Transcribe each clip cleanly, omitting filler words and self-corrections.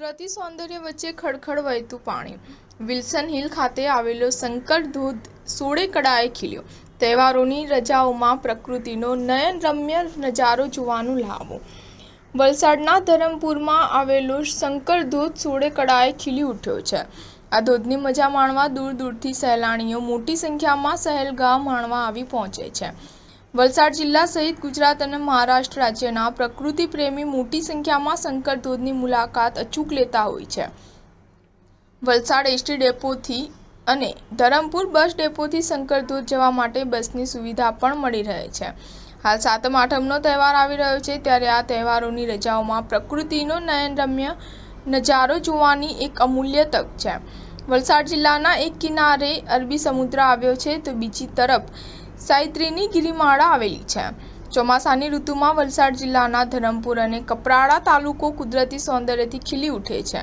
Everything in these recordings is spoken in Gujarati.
કુદરતી સૌંદર્ય વચ્ચે ખડખડ વહેતું પાણી। વિલ્સન હિલ ખાતે આવેલો શંકર ધોધ સોળે કળાએ ખીલ્યો। તહેવારોની રજાઓમાં પ્રકૃતિનો નયનરમ્ય નજારો જોવાનો લહાવો। વલસાડના ધરમપુરમાં આવેલો શંકર ધોધ સોળે કળાએ ખીલી ઉઠ્યો છે। આ ધોધની મજા માણવા દૂર દૂરથી સહેલાણીઓ મોટી સંખ્યામાં સહેલગાહ માણવા આવી પહોંચે છે। વલસાડ જિલ્લા સહિત ગુજરાત અને મહારાષ્ટ્ર રાજ્યના પ્રકૃતિ પ્રેમી મોટી સંખ્યામાં શંકર ધોધની મુલાકાત અચૂક લેતા હોય છે। વલસાડ એસટી ડેપોથી અને ધરમપુર બસ ડેપોથી શંકર ધોધ જવા માટે બસની સુવિધા પણ મળી રહે છે। હાલ સાતમ આઠમનો તહેવાર આવી રહ્યો છે, ત્યારે આ તહેવારોની રજાઓમાં પ્રકૃતિનો નયનરમ્ય નજારો જોવાની એક અમૂલ્ય તક છે। વલસાડ જિલ્લાના એક કિનારે અરબી સમુદ્ર આવ્યો છે, તો બીજી તરફ સાઈત્રીની ગિરિમાળા આવેલી છે। ચોમાસાની ઋતુમાં વલસાડ જિલ્લાના ધરમપુર અને કપરાડા તાલુકો કુદરતી સૌંદર્યથી ખીલી ઉઠે છે,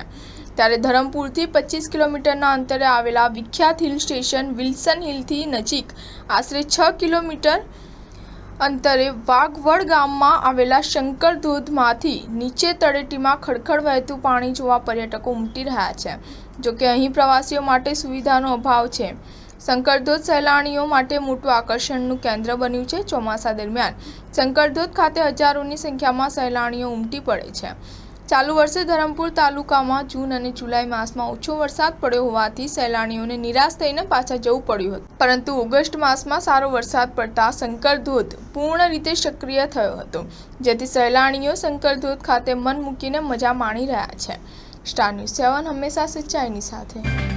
ત્યારે ધરમપુરથી 25 કિલોમીટરના અંતરે આવેલા વિખ્યાત હિલ સ્ટેશન વિલ્સન હિલથી નજીક આશરે 6 કિલોમીટર અંતરે વાઘવડ ગામમાં આવેલા શંકર ધોધમાંથી નીચે તળેટીમાં ખડખડ વહેતું પાણી જોવા પર્યટકો ઉમટી રહ્યા છે। જોકે અહીં પ્રવાસીઓ માટે સુવિધાનો અભાવ છે। શંકર ધોધ સહેલાણીઓ માટે મોટું આકર્ષણનું કેન્દ્ર બન્યું છે। ચોમાસા દરમિયાન શંકર ધોધ ખાતે હજારોની સંખ્યામાં સહેલાણીઓ ઉમટી પડે છે। ચાલુ વર્ષે ધરમપુર તાલુકામાં જૂન અને જુલાઈ માસમાં ઓછો વરસાદ પડ્યો હોવાથી સહેલાણીઓને નિરાશ થઈને પાછા જવું પડ્યું હતું, પરંતુ ઓગસ્ટ માસમાં સારો વરસાદ પડતા શંકર ધોધ પૂર્ણ રીતે સક્રિય થયો હતો, જેથી સહેલાણીઓ શંકર ધોધ ખાતે મન મૂકીને મજા માણી રહ્યા છે। સ્ટાર ન્યૂઝ 7 હંમેશા સચ્ચાઈની સાથે।